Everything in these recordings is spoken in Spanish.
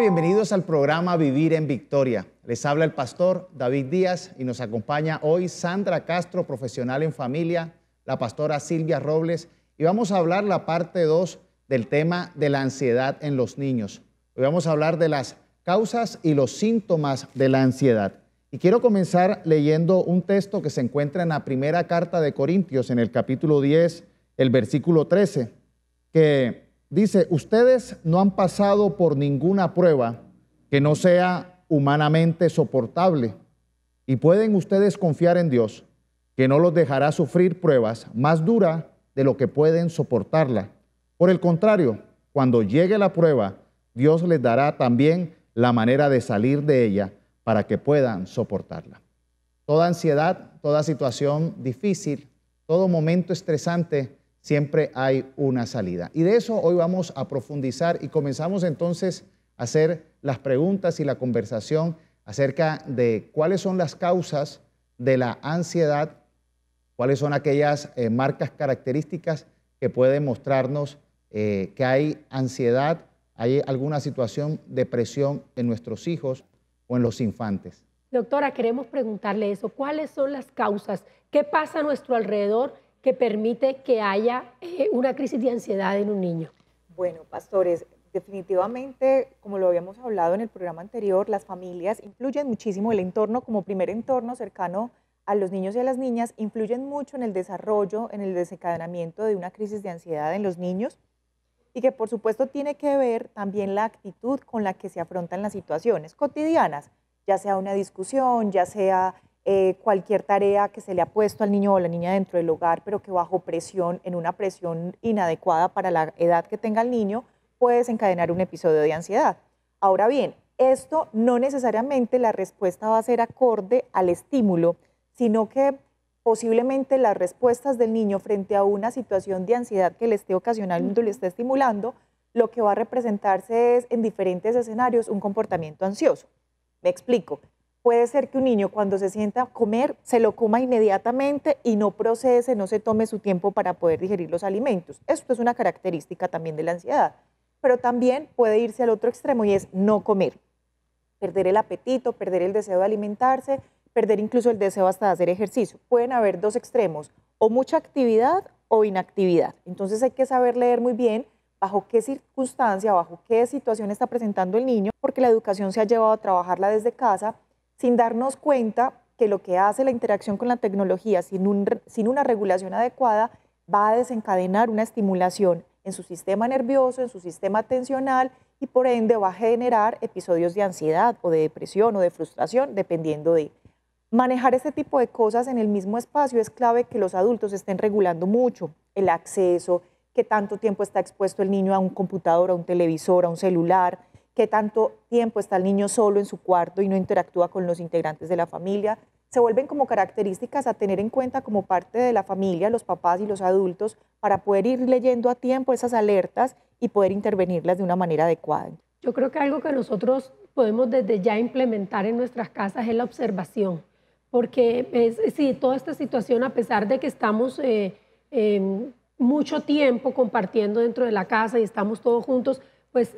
bienvenidos al programa Vivir en Victoria. Les habla el pastor David Díaz y nos acompaña hoy Sandra Castro, profesional en familia, la pastora Silvia Robles, y vamos a hablar la parte 2 del tema de la ansiedad en los niños. Hoy vamos a hablar de las causas y los síntomas de la ansiedad. Y quiero comenzar leyendo un texto que se encuentra en la primera carta de Corintios, en el capítulo 10, el versículo 13, que dice: ustedes no han pasado por ninguna prueba que no sea humanamente soportable, y pueden ustedes confiar en Dios, que no los dejará sufrir pruebas más duras de lo que pueden soportarla. Por el contrario, cuando llegue la prueba, Dios les dará también la manera de salir de ella para que puedan soportarla. Toda ansiedad, toda situación difícil, todo momento estresante, siempre hay una salida. Y de eso hoy vamos a profundizar y comenzamos entonces a hacer las preguntas y la conversación acerca de cuáles son las causas de la ansiedad, cuáles son aquellas marcas características que pueden mostrarnos que hay ansiedad, hay alguna situación de presión en nuestros hijos o en los infantes. Doctora, queremos preguntarle eso. ¿Cuáles son las causas? ¿Qué pasa a nuestro alrededor que permite que haya una crisis de ansiedad en un niño? Bueno, pastores, definitivamente, como lo habíamos hablado en el programa anterior, las familias influyen muchísimo, el entorno como primer entorno cercano a los niños y a las niñas, influyen mucho en el desarrollo, en el desencadenamiento de una crisis de ansiedad en los niños, y que por supuesto tiene que ver también la actitud con la que se afrontan las situaciones cotidianas, ya sea una discusión, ya sea cualquier tarea que se le ha puesto al niño o la niña dentro del hogar, pero que bajo presión, en una presión inadecuada para la edad que tenga el niño, puede desencadenar un episodio de ansiedad. Ahora bien, esto no necesariamente la respuesta va a ser acorde al estímulo, sino que posiblemente las respuestas del niño frente a una situación de ansiedad que le esté ocasionando, le esté estimulando, lo que va a representarse es en diferentes escenarios un comportamiento ansioso. Me explico. Puede ser que un niño cuando se sienta a comer se lo coma inmediatamente y no procese, no se tome su tiempo para poder digerir los alimentos. Esto es una característica también de la ansiedad, pero también puede irse al otro extremo y es no comer, perder el apetito, perder el deseo de alimentarse, perder incluso el deseo hasta de hacer ejercicio. Pueden haber dos extremos, o mucha actividad o inactividad. Entonces hay que saber leer muy bien bajo qué circunstancia, bajo qué situación está presentando el niño, porque la educación se ha llevado a trabajarla desde casa sin darnos cuenta que lo que hace la interacción con la tecnología sin una regulación adecuada va a desencadenar una estimulación en su sistema nervioso, en su sistema atencional, y por ende va a generar episodios de ansiedad o de depresión o de frustración, dependiendo de. Manejar este tipo de cosas en el mismo espacio es clave que los adultos estén regulando mucho el acceso, qué tanto tiempo está expuesto el niño a un computador, a un televisor, a un celular, qué tanto tiempo está el niño solo en su cuarto y no interactúa con los integrantes de la familia. Se vuelven como características a tener en cuenta como parte de la familia, los papás y los adultos, para poder ir leyendo a tiempo esas alertas y poder intervenirlas de una manera adecuada. Yo creo que algo que nosotros podemos desde ya implementar en nuestras casas es la observación, porque sí, toda esta situación, a pesar de que estamos mucho tiempo compartiendo dentro de la casa y estamos todos juntos, pues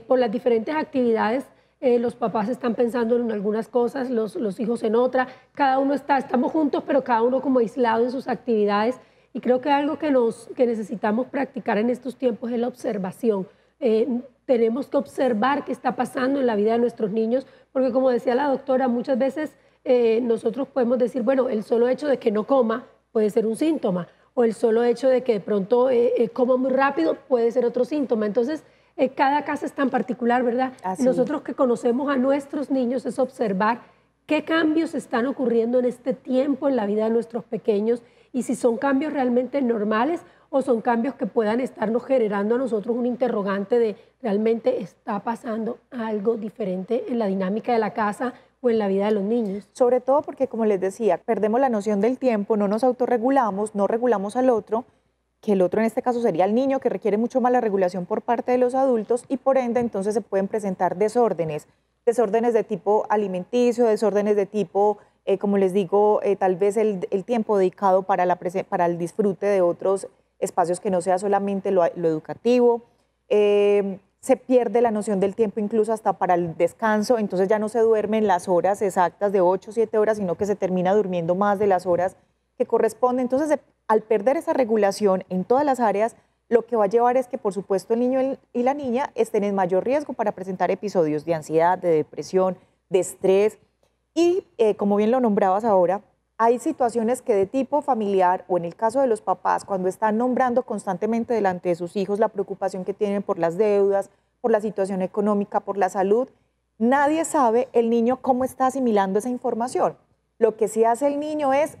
por las diferentes actividades, los papás están pensando en algunas cosas, los hijos en otra, cada uno estamos juntos, pero cada uno como aislado en sus actividades, y creo que algo que necesitamos practicar en estos tiempos es la observación. Tenemos que observar qué está pasando en la vida de nuestros niños, porque como decía la doctora, muchas veces nosotros podemos decir, bueno, el solo hecho de que no coma puede ser un síntoma, o el solo hecho de que de pronto coma muy rápido puede ser otro síntoma. Entonces, cada casa es tan particular, ¿verdad? Así. Nosotros que conocemos a nuestros niños es observar qué cambios están ocurriendo en este tiempo en la vida de nuestros pequeños, y si son cambios realmente normales o son cambios que puedan estarnos generando a nosotros un interrogante de realmente está pasando algo diferente en la dinámica de la casa o en la vida de los niños. Sobre todo porque, como les decía, perdemos la noción del tiempo, no nos autorregulamos, no regulamos al otro, que el otro en este caso sería el niño, que requiere mucho más la regulación por parte de los adultos, y por ende entonces se pueden presentar desórdenes de tipo alimenticio, desórdenes de tipo, como les digo, tal vez el tiempo dedicado para el disfrute de otros espacios que no sea solamente lo educativo, se pierde la noción del tiempo incluso hasta para el descanso, entonces ya no se duermen las horas exactas de 8 o 7 horas, sino que se termina durmiendo más de las horas que corresponden. Entonces, al perder esa regulación en todas las áreas, lo que va a llevar es que, por supuesto, el niño y la niña estén en mayor riesgo para presentar episodios de ansiedad, de depresión, de estrés. Y, como bien lo nombrabas ahora, hay situaciones que de tipo familiar, o en el caso de los papás, cuando están nombrando constantemente delante de sus hijos la preocupación que tienen por las deudas, por la situación económica, por la salud, nadie sabe el niño cómo está asimilando esa información. Lo que sí hace el niño es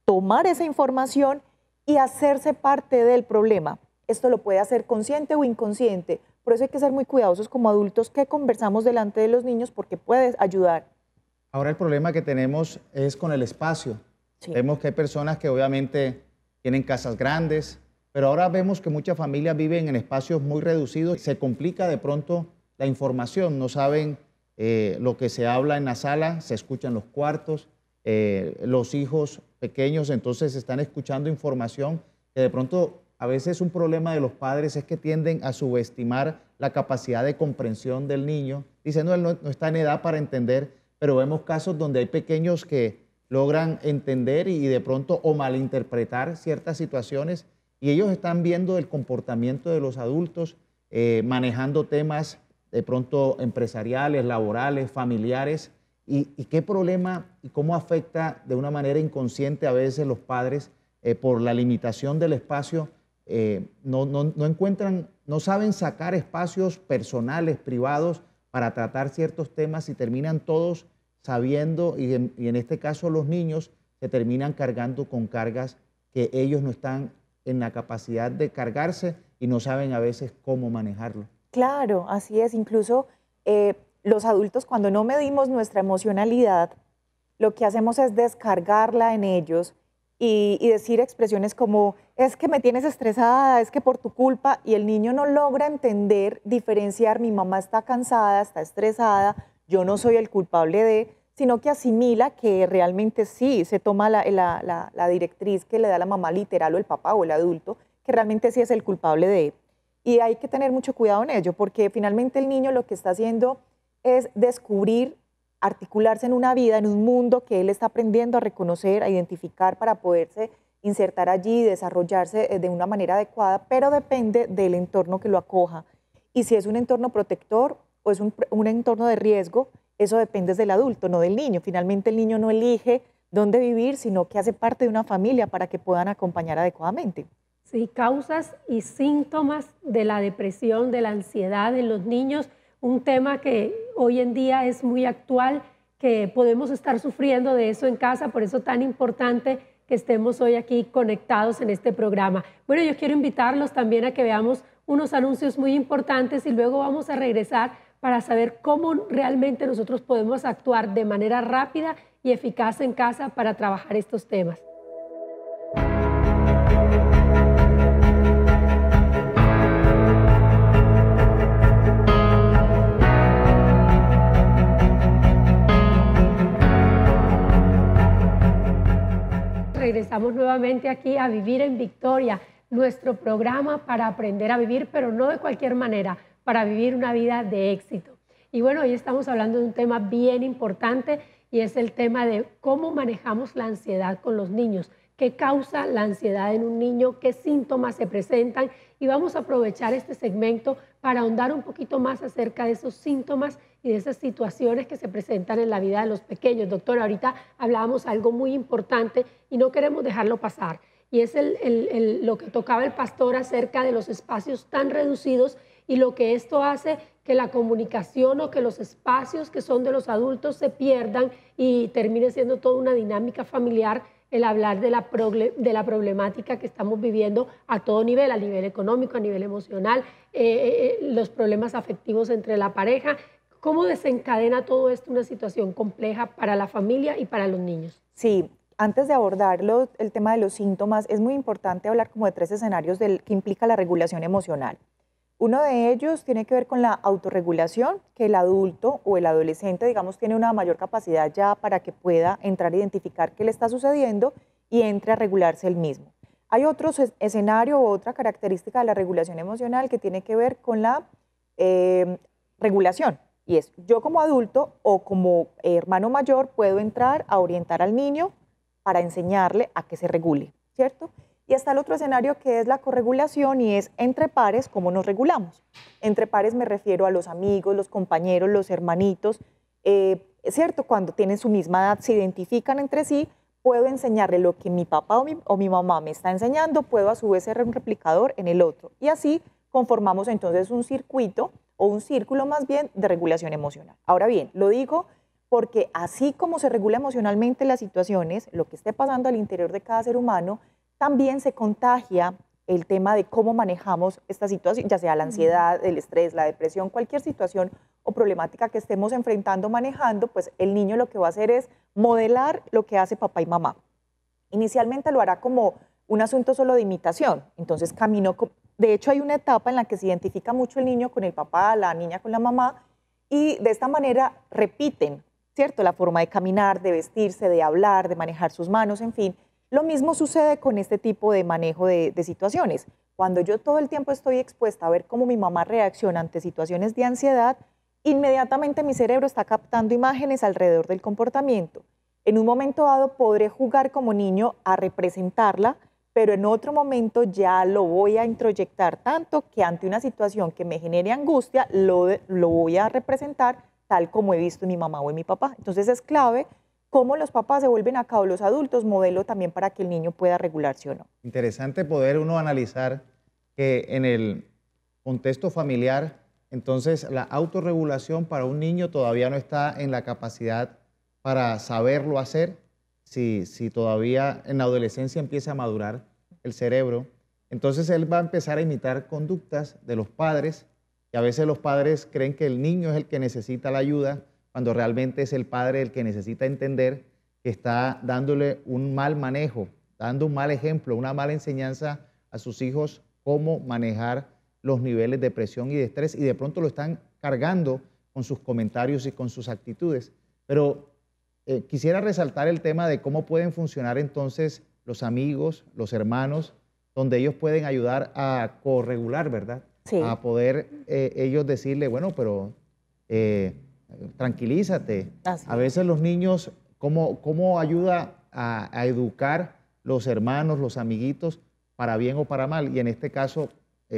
tomar esa información y hacerse parte del problema. Esto lo puede hacer consciente o inconsciente. Por eso hay que ser muy cuidadosos como adultos que conversamos delante de los niños, porque puedes ayudar. Ahora el problema que tenemos es con el espacio. Sí. Vemos que hay personas que obviamente tienen casas grandes, pero ahora vemos que muchas familias viven en espacios muy reducidos. Se complica de pronto la información, no saben lo que se habla en la sala, se escucha en los cuartos, los hijos pequeños entonces están escuchando información que de pronto a veces un problema de los padres es que tienden a subestimar la capacidad de comprensión del niño. Dicen, no, él no está en edad para entender, pero vemos casos donde hay pequeños que logran entender y de pronto o malinterpretar ciertas situaciones y ellos están viendo el comportamiento de los adultos, manejando temas de pronto empresariales, laborales, familiares y qué problema y cómo afecta de una manera inconsciente a veces los padres por la limitación del espacio, no encuentran, no saben sacar espacios personales, privados para tratar ciertos temas y terminan todos sabiendo, y en este caso los niños se terminan cargando con cargas que ellos no están en la capacidad de cargarse y no saben a veces cómo manejarlo. Claro, así es. Incluso los adultos, cuando no medimos nuestra emocionalidad, lo que hacemos es descargarla en ellos y decir expresiones como, es que me tienes estresada, es que por tu culpa, y el niño no logra entender, diferenciar, mi mamá está cansada, está estresada, yo no soy el culpable de, sino que asimila que realmente sí, se toma la directriz que le da la mamá literal o el papá o el adulto, que realmente sí es el culpable de. Y hay que tener mucho cuidado en ello, porque finalmente el niño lo que está haciendo es descubrir, articularse en una vida, en un mundo que él está aprendiendo a reconocer, a identificar para poderse insertar allí y desarrollarse de una manera adecuada, pero depende del entorno que lo acoja. Y si es un entorno protector o es un entorno de riesgo, eso depende del adulto, no del niño. Finalmente el niño no elige dónde vivir, sino que hace parte de una familia para que puedan acompañar adecuadamente. Sí, causas y síntomas de la depresión, de la ansiedad en los niños, un tema que hoy en día es muy actual, que podemos estar sufriendo de eso en casa, por eso tan importante que estemos hoy aquí conectados en este programa. Bueno, yo quiero invitarlos también a que veamos unos anuncios muy importantes y luego vamos a regresar para saber cómo realmente nosotros podemos actuar de manera rápida y eficaz en casa para trabajar estos temas. Regresamos nuevamente aquí a Vivir en Victoria, nuestro programa para aprender a vivir, pero no de cualquier manera, para vivir una vida de éxito. Y bueno, hoy estamos hablando de un tema bien importante y es el tema de cómo manejamos la ansiedad con los niños, qué causa la ansiedad en un niño, qué síntomas se presentan y vamos a aprovechar este segmento para ahondar un poquito más acerca de esos síntomas y de esas situaciones que se presentan en la vida de los pequeños. Doctora, ahorita hablábamos algo muy importante y no queremos dejarlo pasar y es lo que tocaba el pastor acerca de los espacios tan reducidos y lo que esto hace que la comunicación o que los espacios que son de los adultos se pierdan y termine siendo toda una dinámica familiar el hablar de la problemática que estamos viviendo a todo nivel, a nivel económico, a nivel emocional, los problemas afectivos entre la pareja. ¿Cómo desencadena todo esto una situación compleja para la familia y para los niños? Sí, antes de abordarlo, el tema de los síntomas, es muy importante hablar como de 3 escenarios que implica la regulación emocional. Uno de ellos tiene que ver con la autorregulación, que el adulto o el adolescente, digamos, tiene una mayor capacidad ya para que pueda entrar a identificar qué le está sucediendo y entre a regularse él mismo. Hay otro escenario o otra característica de la regulación emocional que tiene que ver con la regulación. Y es, yo como adulto o como hermano mayor puedo entrar a orientar al niño para enseñarle a que se regule, ¿cierto? Y está el otro escenario que es la corregulación y es entre pares, ¿cómo nos regulamos? Entre pares me refiero a los amigos, los compañeros, los hermanitos, ¿cierto? Cuando tienen su misma edad, se identifican entre sí, puedo enseñarle lo que mi papá o mi mamá me está enseñando, puedo a su vez ser un replicador en el otro. Y así conformamos entonces un circuito o un círculo más bien de regulación emocional. Ahora bien, lo digo porque así como se regula emocionalmente las situaciones, lo que esté pasando al interior de cada ser humano, también se contagia el tema de cómo manejamos esta situación, ya sea la ansiedad, el estrés, la depresión, cualquier situación o problemática que estemos enfrentando, manejando, pues el niño lo que va a hacer es modelar lo que hace papá y mamá. Inicialmente lo hará como un asunto solo de imitación, entonces camino, de hecho hay una etapa en la que se identifica mucho el niño con el papá, la niña con la mamá, y de esta manera repiten, ¿cierto? La forma de caminar, de vestirse, de hablar, de manejar sus manos, en fin. Lo mismo sucede con este tipo de manejo de situaciones. Cuando yo todo el tiempo estoy expuesta a ver cómo mi mamá reacciona ante situaciones de ansiedad, inmediatamente mi cerebro está captando imágenes alrededor del comportamiento. En un momento dado podré jugar como niño a representarla, pero en otro momento ya lo voy a introyectar tanto que ante una situación que me genere angustia, lo voy a representar tal como he visto en mi mamá o en mi papá. Entonces es clave cómo los papás se vuelven acá o los adultos modelo también para que el niño pueda regularse o no. Interesante poder uno analizar que en el contexto familiar, entonces la autorregulación para un niño todavía no está en la capacidad para saberlo hacer. Si todavía en la adolescencia empieza a madurar el cerebro, entonces él va a empezar a imitar conductas de los padres, y a veces los padres creen que el niño es el que necesita la ayuda, cuando realmente es el padre el que necesita entender que está dándole un mal manejo, dando un mal ejemplo, una mala enseñanza a sus hijos cómo manejar los niveles de presión y de estrés, y de pronto lo están cargando con sus comentarios y con sus actitudes. Pero quisiera resaltar el tema de cómo pueden funcionar entonces los amigos, los hermanos, donde ellos pueden ayudar a corregular, ¿verdad? Sí. A poder ellos decirle, bueno, pero tranquilízate. Así A veces los niños, ¿cómo ayuda a educar los hermanos, los amiguitos, para bien o para mal? Y en este caso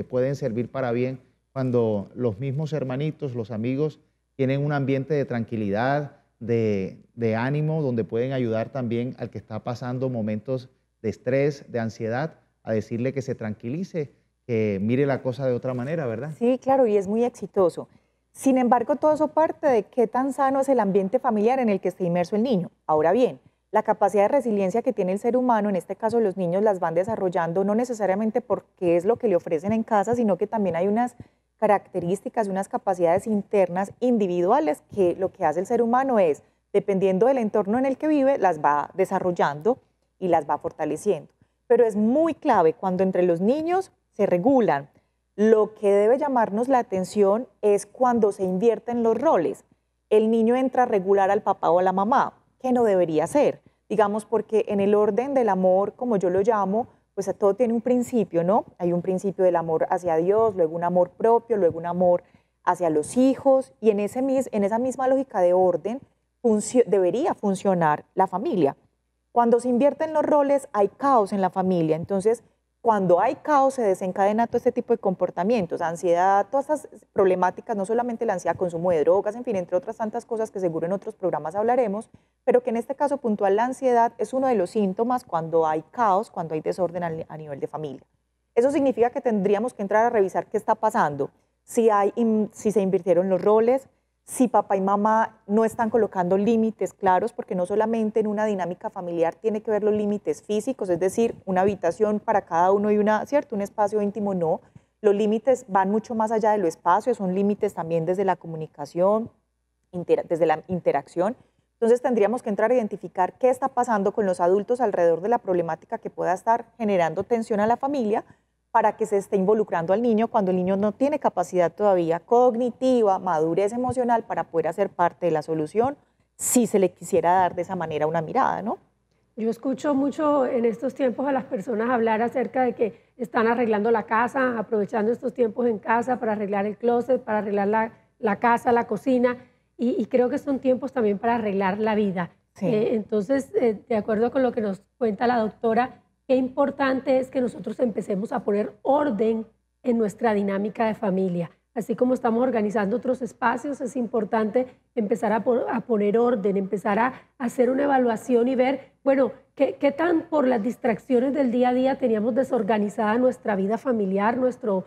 pueden servir para bien cuando los mismos hermanitos, los amigos, tienen un ambiente de tranquilidad, de ánimo, donde pueden ayudar también al que está pasando momentos de estrés, de ansiedad, a decirle que se tranquilice, que mire la cosa de otra manera, ¿verdad? Sí, claro, y es muy exitoso. Sin embargo, todo eso parte de qué tan sano es el ambiente familiar en el que esté inmerso el niño. Ahora bien, la capacidad de resiliencia que tiene el ser humano, en este caso los niños las van desarrollando no necesariamente porque es lo que le ofrecen en casa, sino que también hay unas características, unas capacidades internas individuales que lo que hace el ser humano es, dependiendo del entorno en el que vive, las va desarrollando y las va fortaleciendo. Pero es muy clave cuando entre los niños se regulan. Lo que debe llamarnos la atención es cuando se invierten los roles. El niño entra a regular al papá o a la mamá, que no debería ser, digamos, porque en el orden del amor, como yo lo llamo, pues todo tiene un principio, ¿no? Hay un principio del amor hacia Dios, luego un amor propio, luego un amor hacia los hijos, y en esa misma lógica de orden debería funcionar la familia. Cuando se invierten los roles, hay caos en la familia. Entonces, cuando hay caos, se desencadena todo este tipo de comportamientos, ansiedad, todas estas problemáticas, no solamente la ansiedad, consumo de drogas, en fin, entre otras tantas cosas que seguro en otros programas hablaremos, pero que en este caso puntual la ansiedad es uno de los síntomas cuando hay caos, cuando hay desorden a nivel de familia. Eso significa que tendríamos que entrar a revisar qué está pasando, si se invirtieron los roles, si papá y mamá no están colocando límites claros, porque no solamente en una dinámica familiar tiene que ver los límites físicos, es decir, una habitación para cada uno y ¿cierto? Un espacio íntimo, no. Los límites van mucho más allá de lo espacio, son límites también desde la comunicación, desde la interacción. Entonces tendríamos que entrar a identificar qué está pasando con los adultos alrededor de la problemática que pueda estar generando tensión a la familia, para que se esté involucrando al niño cuando el niño no tiene capacidad todavía cognitiva, madurez emocional para poder hacer parte de la solución, si se le quisiera dar de esa manera una mirada, ¿no? Yo escucho mucho en estos tiempos a las personas hablar acerca de que están arreglando la casa, aprovechando estos tiempos en casa para arreglar el closet, para arreglar la casa, la cocina, y creo que son tiempos también para arreglar la vida. Sí. Entonces, de acuerdo con lo que nos cuenta la doctora, qué importante es que nosotros empecemos a poner orden en nuestra dinámica de familia. Así como estamos organizando otros espacios, es importante empezar a poner orden, empezar a hacer una evaluación y ver, bueno, qué tan por las distracciones del día a día teníamos desorganizada nuestra vida familiar, nuestro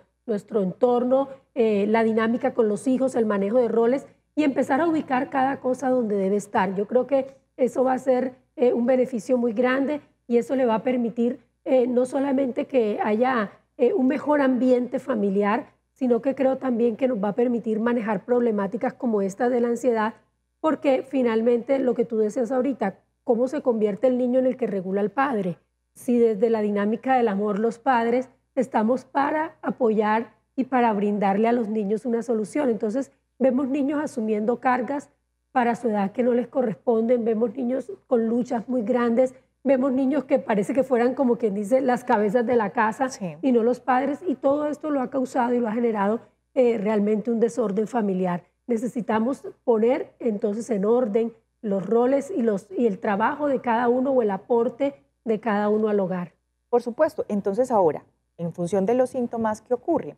entorno, la dinámica con los hijos, el manejo de roles, y empezar a ubicar cada cosa donde debe estar. Yo creo que eso va a ser un beneficio muy grande y eso le va a permitir no solamente que haya un mejor ambiente familiar, sino que creo también que nos va a permitir manejar problemáticas como esta de la ansiedad, porque finalmente lo que tú decías ahorita, cómo se convierte el niño en el que regula al padre. Si desde la dinámica del amor los padres estamos para apoyar y para brindarle a los niños una solución. Entonces vemos niños asumiendo cargas para su edad que no les corresponden, vemos niños con luchas muy grandes, vemos niños que parece que fueran, como quien dice, las cabezas de la casa, Sí. y no los padres, y todo esto lo ha causado y lo ha generado realmente un desorden familiar. Necesitamos poner entonces en orden los roles y el trabajo de cada uno, o el aporte de cada uno al hogar. Por supuesto. Entonces ahora, en función de los síntomas que ocurren,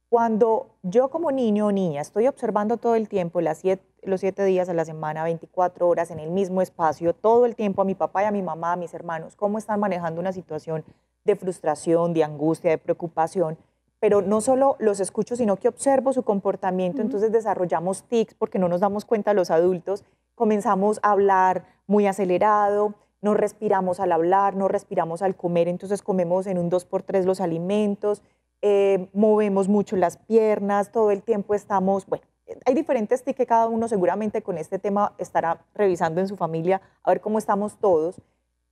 cuando yo como niño o niña estoy observando todo el tiempo, los 7 días a la semana, 24 horas en el mismo espacio, todo el tiempo a mi papá y a mi mamá, a mis hermanos, cómo están manejando una situación de frustración, de angustia, de preocupación, pero no solo los escucho, sino que observo su comportamiento, entonces desarrollamos tics porque no nos damos cuenta los adultos, comenzamos a hablar muy acelerado, no respiramos al hablar, no respiramos al comer, entonces comemos en un 2x3 los alimentos, movemos mucho las piernas, todo el tiempo estamos, bueno, hay diferentes tics que cada uno seguramente con este tema estará revisando en su familia a ver cómo estamos todos.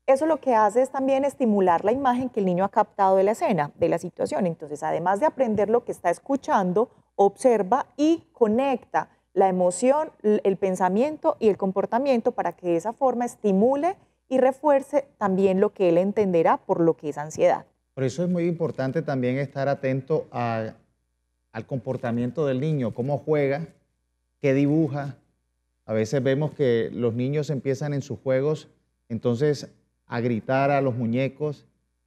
Eso lo que hace es también estimular la imagen que el niño ha captado de la escena, de la situación. Entonces, además de aprender lo que está escuchando, observa y conecta la emoción, el pensamiento y el comportamiento para que de esa forma estimule y refuerce también lo que él entenderá por lo que es ansiedad. Por eso es muy importante también estar atento al comportamiento del niño, cómo juega, qué dibuja. A veces vemos que los niños empiezan en sus juegos, entonces, a gritar a los muñecos,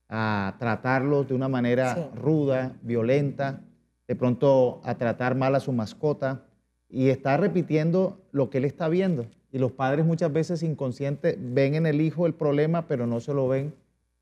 a tratarlos de una manera ruda, violenta, de pronto a tratar mal a su mascota, y está repitiendo lo que él está viendo. Y los padres muchas veces inconscientes ven en el hijo el problema, pero no se lo ven.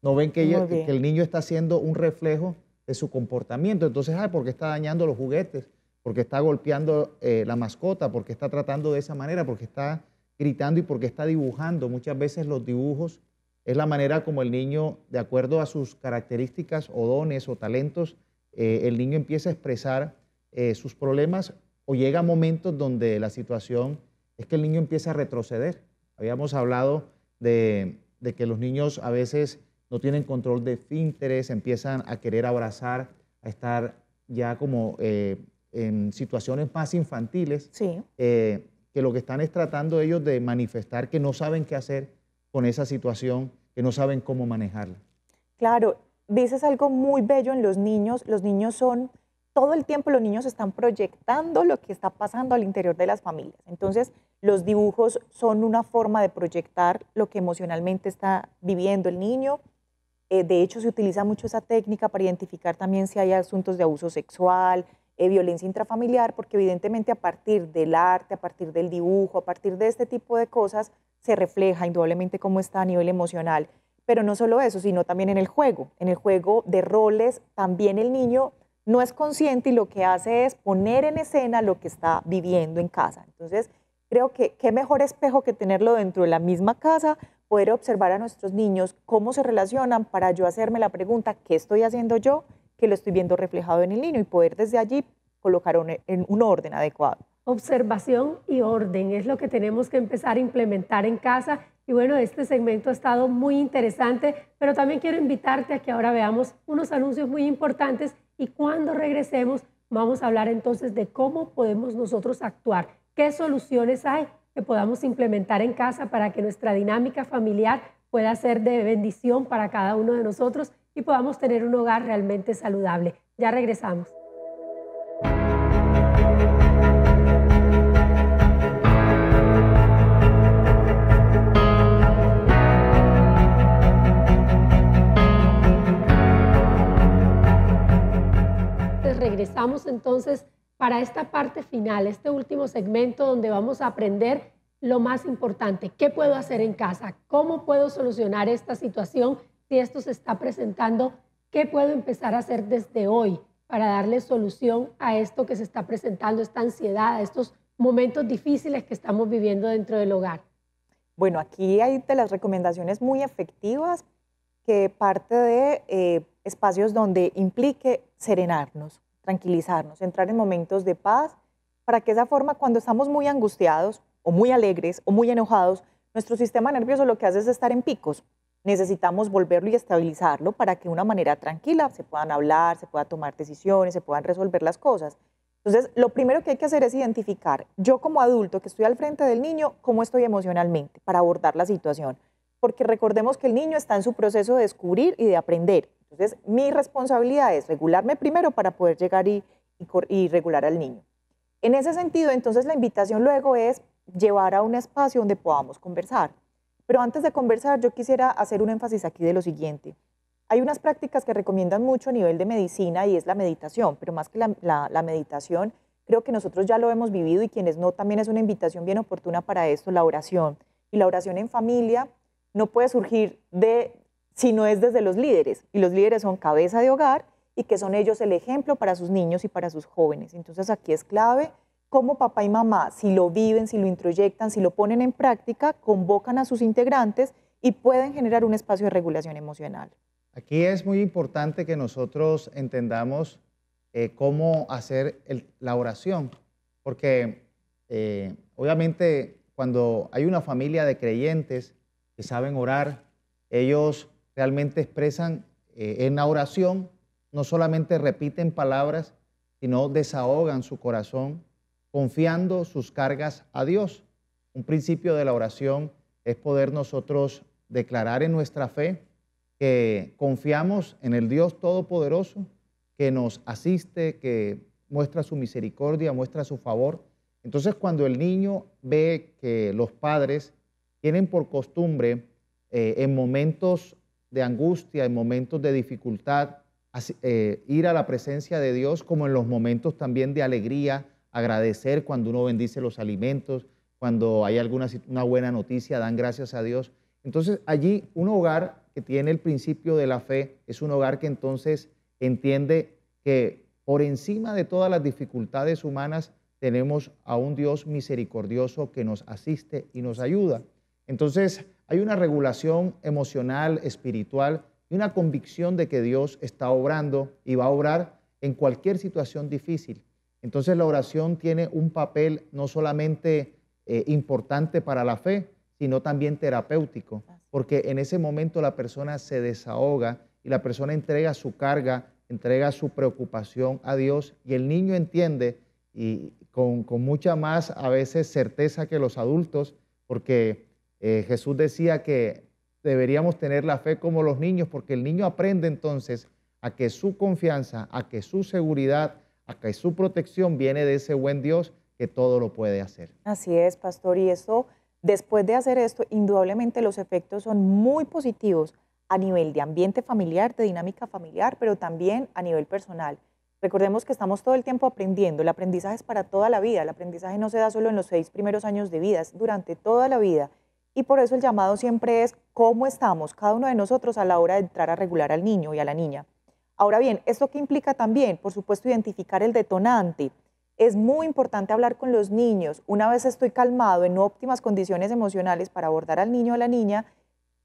No ven que el niño está haciendo un reflejo de su comportamiento. Entonces, ¿por qué está dañando los juguetes? ¿Por qué está golpeando la mascota? ¿Por qué está tratando de esa manera? ¿Por qué está gritando y por qué está dibujando? Muchas veces los dibujos es la manera como el niño, de acuerdo a sus características o dones o talentos, el niño empieza a expresar sus problemas, o llega a momentos donde la situación es que el niño empieza a retroceder. Habíamos hablado de que los niños a veces no tienen control de esfínteres, empiezan a querer abrazar, a estar ya como en situaciones más infantiles, que lo que están es tratando ellos de manifestar que no saben qué hacer con esa situación, que no saben cómo manejarla. Claro, dices algo muy bello en los niños son, todo el tiempo los niños están proyectando lo que está pasando al interior de las familias. Entonces, los dibujos son una forma de proyectar lo que emocionalmente está viviendo el niño. De hecho, se utiliza mucho esa técnica para identificar también si hay asuntos de abuso sexual, violencia intrafamiliar, porque evidentemente a partir del arte, a partir del dibujo, a partir de este tipo de cosas, se refleja indudablemente cómo está a nivel emocional. Pero no solo eso, sino también en el juego de roles, también el niño no es consciente y lo que hace es poner en escena lo que está viviendo en casa. Entonces, creo que qué mejor espejo que tenerlo dentro de la misma casa, poder observar a nuestros niños cómo se relacionan para yo hacerme la pregunta, ¿qué estoy haciendo yo? Que lo estoy viendo reflejado en el niño y poder desde allí colocar en un orden adecuado. Observación y orden es lo que tenemos que empezar a implementar en casa. Y bueno, este segmento ha estado muy interesante, pero también quiero invitarte a que ahora veamos unos anuncios muy importantes y cuando regresemos vamos a hablar entonces de cómo podemos nosotros actuar, qué soluciones hay que podamos implementar en casa para que nuestra dinámica familiar pueda ser de bendición para cada uno de nosotros y podamos tener un hogar realmente saludable. Ya regresamos. Regresamos entonces para esta parte final, este último segmento donde vamos a aprender lo más importante. ¿Qué puedo hacer en casa? ¿Cómo puedo solucionar esta situación si esto se está presentando? ¿Qué puedo empezar a hacer desde hoy para darle solución a esto que se está presentando, esta ansiedad, a estos momentos difíciles que estamos viviendo dentro del hogar? Bueno, aquí hay de las recomendaciones muy efectivas que parte de espacios donde implique serenarnos, tranquilizarnos, entrar en momentos de paz, para que esa forma, cuando estamos muy angustiados o muy alegres o muy enojados, nuestro sistema nervioso lo que hace es estar en picos. Necesitamos volverlo y estabilizarlo para que de una manera tranquila se puedan hablar, se puedan tomar decisiones, se puedan resolver las cosas. Entonces, lo primero que hay que hacer es identificar, yo como adulto que estoy al frente del niño, cómo estoy emocionalmente para abordar la situación. Porque recordemos que el niño está en su proceso de descubrir y de aprender. Entonces, mi responsabilidad es regularme primero para poder llegar y regular al niño. En ese sentido, entonces, la invitación luego es llevar a un espacio donde podamos conversar. Pero antes de conversar, yo quisiera hacer un énfasis aquí de lo siguiente. Hay unas prácticas que recomiendan mucho a nivel de medicina y es la meditación, pero más que la meditación, creo que nosotros ya lo hemos vivido y quienes no, también es una invitación bien oportuna para esto, la oración. Y la oración en familia no puede surgir si no es desde los líderes, y los líderes son cabeza de hogar y que son ellos el ejemplo para sus niños y para sus jóvenes. Entonces aquí es clave cómo papá y mamá, si lo viven, si lo introyectan, si lo ponen en práctica, convocan a sus integrantes y pueden generar un espacio de regulación emocional. Aquí es muy importante que nosotros entendamos cómo hacer la oración, porque obviamente cuando hay una familia de creyentes que saben orar, ellos realmente expresan en la oración, no solamente repiten palabras, sino desahogan su corazón, confiando sus cargas a Dios. Un principio de la oración es poder nosotros declarar en nuestra fe que confiamos en el Dios Todopoderoso, que nos asiste, que muestra su misericordia, muestra su favor. Entonces, cuando el niño ve que los padres tienen por costumbre en momentos de angustia, en momentos de dificultad, ir a la presencia de Dios, como en los momentos también de alegría, agradecer cuando uno bendice los alimentos, cuando hay una buena noticia, dan gracias a Dios. Entonces, allí un hogar que tiene el principio de la fe es un hogar que entonces entiende que por encima de todas las dificultades humanas tenemos a un Dios misericordioso que nos asiste y nos ayuda. Entonces, hay una regulación emocional, espiritual y una convicción de que Dios está obrando y va a obrar en cualquier situación difícil. Entonces, la oración tiene un papel no solamente importante para la fe, sino también terapéutico, porque en ese momento la persona se desahoga y la persona entrega su carga, entrega su preocupación a Dios y el niño entiende y con mucha más a veces certeza que los adultos, porque Jesús decía que deberíamos tener la fe como los niños, porque el niño aprende entonces a que su confianza, a que su seguridad, a que su protección viene de ese buen Dios que todo lo puede hacer. Así es, pastor, y eso, después de hacer esto, indudablemente los efectos son muy positivos a nivel de ambiente familiar, de dinámica familiar, pero también a nivel personal. Recordemos que estamos todo el tiempo aprendiendo, el aprendizaje es para toda la vida, el aprendizaje no se da solo en los 6 primeros años de vida, es durante toda la vida. Y por eso el llamado siempre es cómo estamos cada uno de nosotros a la hora de entrar a regular al niño y a la niña. Ahora bien, ¿esto qué implica también? Por supuesto, identificar el detonante. Es muy importante hablar con los niños. Una vez estoy calmado, en óptimas condiciones emocionales para abordar al niño o a la niña,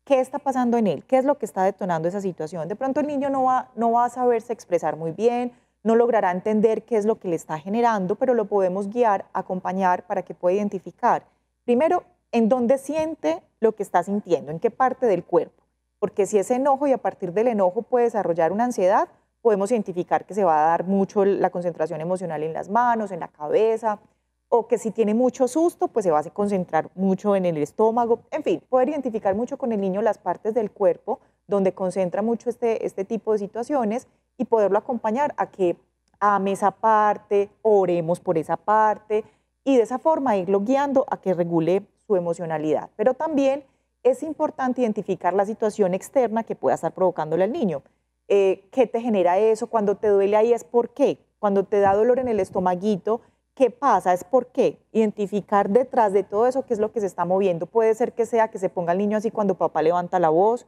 ¿qué está pasando en él? ¿Qué es lo que está detonando esa situación? De pronto el niño no va a saberse expresar muy bien, no logrará entender qué es lo que le está generando, pero lo podemos guiar, acompañar para que pueda identificar. Primero, en dónde siente lo que está sintiendo, en qué parte del cuerpo. Porque si es enojo y a partir del enojo puede desarrollar una ansiedad, podemos identificar que se va a dar mucho la concentración emocional en las manos, en la cabeza, o que si tiene mucho susto, pues se va a concentrar mucho en el estómago. En fin, poder identificar mucho con el niño las partes del cuerpo donde concentra mucho este tipo de situaciones y poderlo acompañar a que ame esa parte, oremos por esa parte y de esa forma irlo guiando a que regule su emocionalidad. Pero también es importante identificar la situación externa que pueda estar provocándole al niño. ¿Qué te genera eso? Cuando te duele ahí es por qué. Cuando te da dolor en el estomaguito, ¿qué pasa? Es por qué. Identificar detrás de todo eso qué es lo que se está moviendo. Puede ser que sea que se ponga el niño así cuando papá levanta la voz,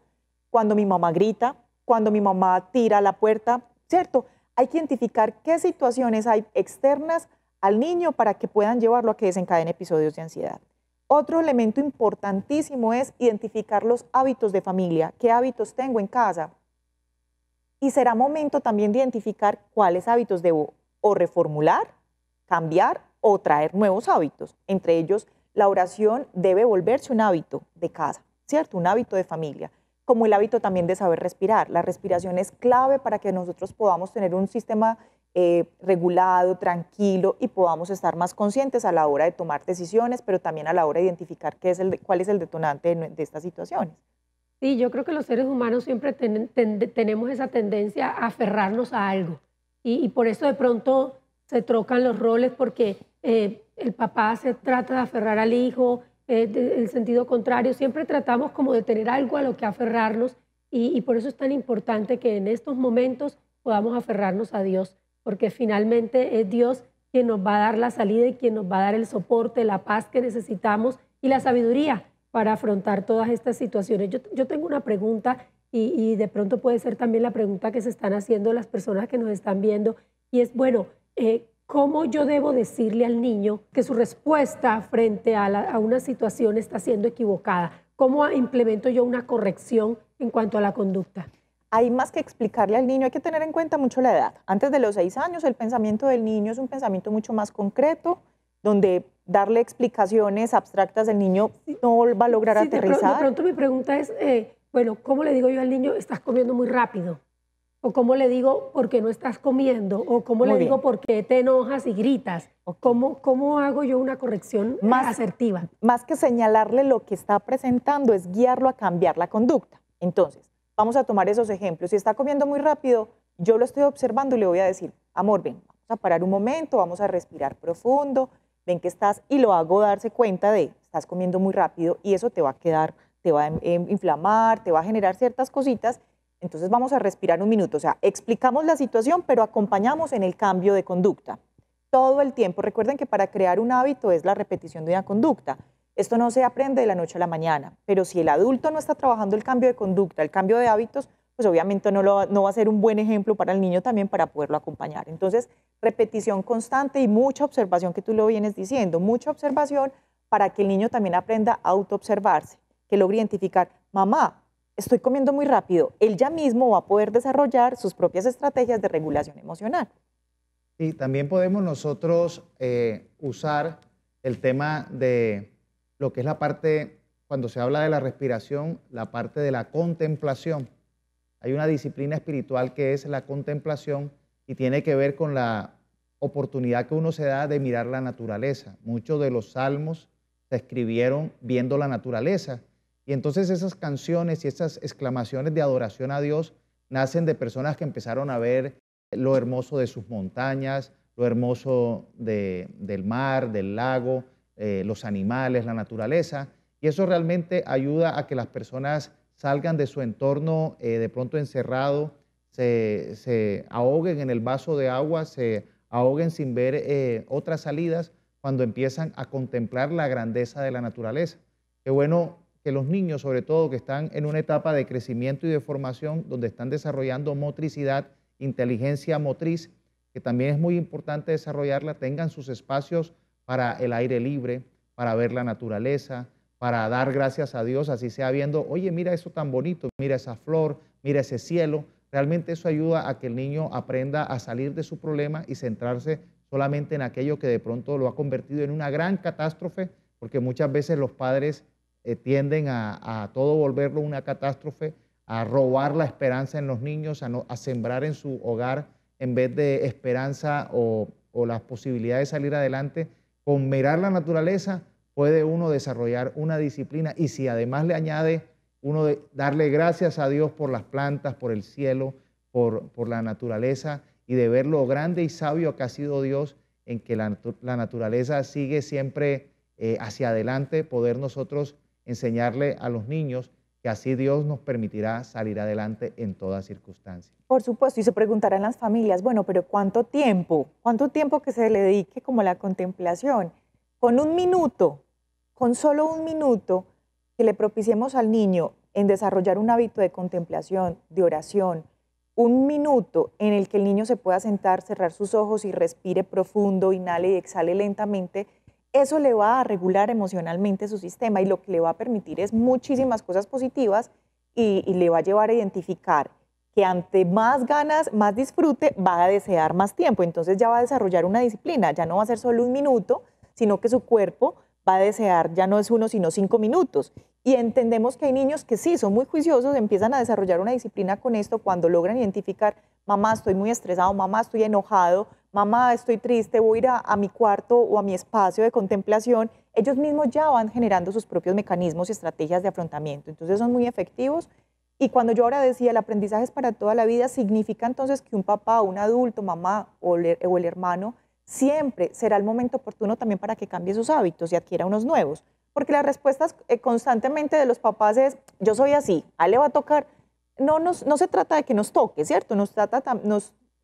cuando mi mamá grita, cuando mi mamá tira a la puerta, ¿cierto? Hay que identificar qué situaciones hay externas al niño para que puedan llevarlo a que desencadene episodios de ansiedad. Otro elemento importantísimo es identificar los hábitos de familia. ¿Qué hábitos tengo en casa? Y será momento también de identificar cuáles hábitos debo o reformular, cambiar o traer nuevos hábitos. Entre ellos, la oración debe volverse un hábito de casa, ¿cierto? Un hábito de familia, como el hábito también de saber respirar. La respiración es clave para que nosotros podamos tener un sistema regulado, tranquilo y podamos estar más conscientes a la hora de tomar decisiones, pero también a la hora de identificar cuál es el detonante de estas situaciones. Sí, yo creo que los seres humanos siempre tenemos esa tendencia a aferrarnos a algo y por eso de pronto se trocan los roles porque el papá se trata de aferrar al hijo, el sentido contrario, siempre tratamos como de tener algo a lo que aferrarnos y por eso es tan importante que en estos momentos podamos aferrarnos a Dios, porque finalmente es Dios quien nos va a dar la salida y quien nos va a dar el soporte, la paz que necesitamos y la sabiduría para afrontar todas estas situaciones. Yo tengo una pregunta y de pronto puede ser también la pregunta que se están haciendo las personas que nos están viendo y es, bueno, ¿cómo yo debo decirle al niño que su respuesta frente a una situación está siendo equivocada? ¿Cómo implemento yo una corrección en cuanto a la conducta? Hay más que explicarle al niño, hay que tener en cuenta mucho la edad. Antes de los 6 años, el pensamiento del niño es un pensamiento mucho más concreto, donde darle explicaciones abstractas del niño no va a lograr aterrizar. De pronto mi pregunta es, bueno, ¿cómo le digo yo al niño, estás comiendo muy rápido? ¿O cómo le digo, por qué no estás comiendo? ¿O cómo le digo, por qué te enojas y gritas? Okay. ¿Cómo hago yo una corrección asertiva? Más que señalarle lo que está presentando, es guiarlo a cambiar la conducta. Entonces, vamos a tomar esos ejemplos. Si está comiendo muy rápido, yo lo estoy observando y le voy a decir, amor, ven, vamos a parar un momento, vamos a respirar profundo, ven que estás, y lo hago darse cuenta de, estás comiendo muy rápido y eso te va a quedar, te va a inflamar, te va a generar ciertas cositas. Entonces vamos a respirar un minuto, o sea, explicamos la situación, pero acompañamos en el cambio de conducta. Todo el tiempo, recuerden que para crear un hábito es la repetición de una conducta. Esto no se aprende de la noche a la mañana, pero si el adulto no está trabajando el cambio de conducta, el cambio de hábitos, pues obviamente no va a ser un buen ejemplo para el niño también para poderlo acompañar. Entonces, repetición constante y mucha observación, que tú lo vienes diciendo, mucha observación para que el niño también aprenda a autoobservarse, que logre identificar, mamá, estoy comiendo muy rápido, él ya mismo va a poder desarrollar sus propias estrategias de regulación emocional. Y también podemos nosotros usar el tema de lo que es la parte, cuando se habla de la respiración, la parte de la contemplación. Hay una disciplina espiritual que es la contemplación y tiene que ver con la oportunidad que uno se da de mirar la naturaleza. Muchos de los salmos se escribieron viendo la naturaleza. Y entonces esas canciones y esas exclamaciones de adoración a Dios nacen de personas que empezaron a ver lo hermoso de sus montañas, lo hermoso del mar, del lago, los animales, la naturaleza. Y eso realmente ayuda a que las personas salgan de su entorno de pronto encerrado, se ahoguen en el vaso de agua, se ahoguen sin ver otras salidas cuando empiezan a contemplar la grandeza de la naturaleza. Qué bueno que los niños, sobre todo, que están en una etapa de crecimiento y de formación, donde están desarrollando motricidad, inteligencia motriz, que también es muy importante desarrollarla, tengan sus espacios para el aire libre, para ver la naturaleza, para dar gracias a Dios, así sea viendo, oye, mira eso tan bonito, mira esa flor, mira ese cielo. Realmente eso ayuda a que el niño aprenda a salir de su problema y centrarse solamente en aquello que de pronto lo ha convertido en una gran catástrofe, porque muchas veces los padres tienden a todo volverlo una catástrofe, a robar la esperanza en los niños, a sembrar en su hogar en vez de esperanza o las posibilidades de salir adelante, con mirar la naturaleza puede uno desarrollar una disciplina, y si además le añade uno darle gracias a Dios por las plantas, por el cielo, por la naturaleza, y de ver lo grande y sabio que ha sido Dios en que la naturaleza sigue siempre hacia adelante, poder nosotros enseñarle a los niños que así Dios nos permitirá salir adelante en toda circunstancia. Por supuesto, y se preguntarán las familias, bueno, pero ¿cuánto tiempo? ¿Cuánto tiempo que se le dedique como a la contemplación? Con un minuto, con solo un minuto que le propiciemos al niño en desarrollar un hábito de contemplación, de oración, un minuto en el que el niño se pueda sentar, cerrar sus ojos y respire profundo, inhale y exhale lentamente, eso le va a regular emocionalmente su sistema, y lo que le va a permitir es muchísimas cosas positivas, y le va a llevar a identificar que ante más ganas, más disfrute, va a desear más tiempo. Entonces ya va a desarrollar una disciplina, ya no va a ser solo un minuto, sino que su cuerpo va a desear, ya no es 1, sino 5 minutos. Y entendemos que hay niños que sí, son muy juiciosos, empiezan a desarrollar una disciplina con esto cuando logran identificar: mamá, estoy muy estresado, mamá, estoy enojado, mamá, estoy triste, voy a ir a mi cuarto o a mi espacio de contemplación. Ellos mismos ya van generando sus propios mecanismos y estrategias de afrontamiento. Entonces son muy efectivos. Y cuando yo ahora decía el aprendizaje es para toda la vida, significa entonces que un papá, un adulto, mamá o el hermano, siempre será el momento oportuno también para que cambie sus hábitos y adquiera unos nuevos. Porque las respuestas constantemente de los papás es: yo soy así, a él le va a tocar. No se trata de que nos toque, ¿cierto?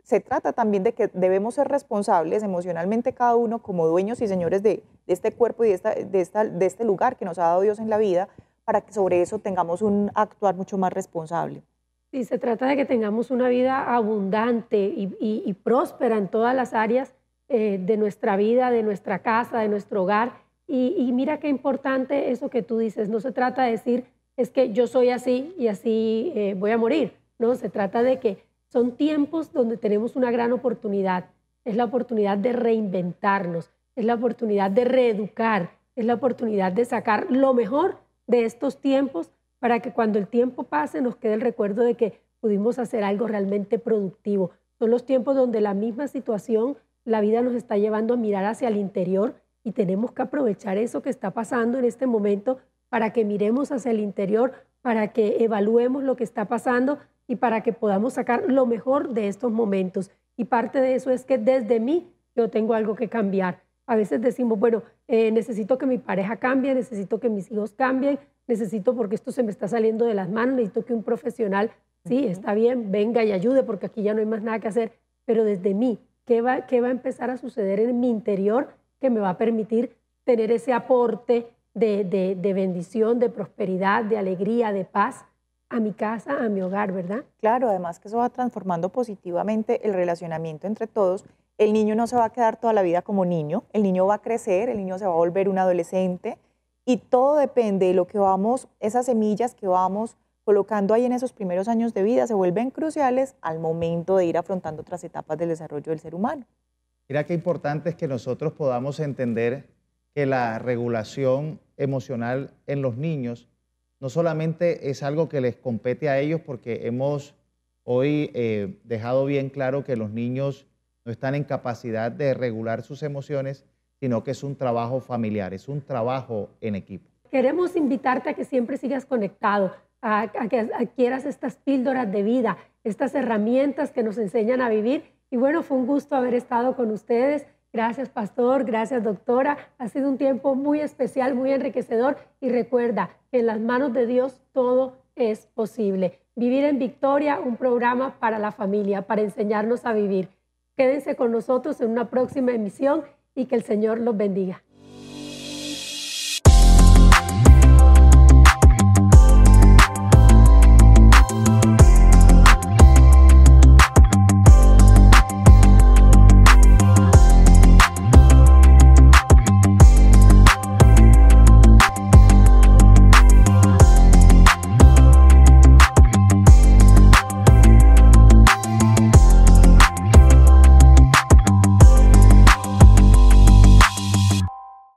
Se trata también de que debemos ser responsables emocionalmente cada uno como dueños y señores de este cuerpo y de este lugar que nos ha dado Dios en la vida, para que sobre eso tengamos un actuar mucho más responsable. Sí, se trata de que tengamos una vida abundante y próspera en todas las áreas de nuestra vida, de nuestra casa, de nuestro hogar. Y mira qué importante eso que tú dices. No se trata de decir, es que yo soy así y así voy a morir. No, se trata de que son tiempos donde tenemos una gran oportunidad. Es la oportunidad de reinventarnos, es la oportunidad de reeducar, es la oportunidad de sacar lo mejor de estos tiempos, para que cuando el tiempo pase nos quede el recuerdo de que pudimos hacer algo realmente productivo. Son los tiempos donde la misma situación, la vida nos está llevando a mirar hacia el interior, y tenemos que aprovechar eso que está pasando en este momento para que miremos hacia el interior, para que evaluemos lo que está pasando y para que podamos sacar lo mejor de estos momentos. Y parte de eso es que desde mí yo tengo algo que cambiar. A veces decimos, bueno, necesito que mi pareja cambie, necesito que mis hijos cambien, necesito, porque esto se me está saliendo de las manos, necesito que un profesional, sí, está bien, venga y ayude porque aquí ya no hay más nada que hacer, pero desde mí, ¿qué va a empezar a suceder en mi interior que me va a permitir tener ese aporte de bendición, de prosperidad, de alegría, de paz a mi casa, a mi hogar, ¿verdad? Claro, además que eso va transformando positivamente el relacionamiento entre todos. El niño no se va a quedar toda la vida como niño, el niño va a crecer, el niño se va a volver un adolescente, y todo depende de lo que vamos, esas semillas que vamos colocando ahí en esos primeros años de vida se vuelven cruciales al momento de ir afrontando otras etapas del desarrollo del ser humano. Mira qué importante es que nosotros podamos entender que la regulación emocional en los niños no solamente es algo que les compete a ellos, porque hemos hoy dejado bien claro que los niños no están en capacidad de regular sus emociones, sino que es un trabajo familiar, es un trabajo en equipo. Queremos invitarte a que siempre sigas conectado, a que adquieras estas píldoras de vida, estas herramientas que nos enseñan a vivir. Y bueno, fue un gusto haber estado con ustedes. Gracias, pastor, gracias, doctora. Ha sido un tiempo muy especial, muy enriquecedor. Y recuerda que en las manos de Dios todo es posible. Vivir en Victoria, un programa para la familia, para enseñarnos a vivir. Quédense con nosotros en una próxima emisión y que el Señor los bendiga.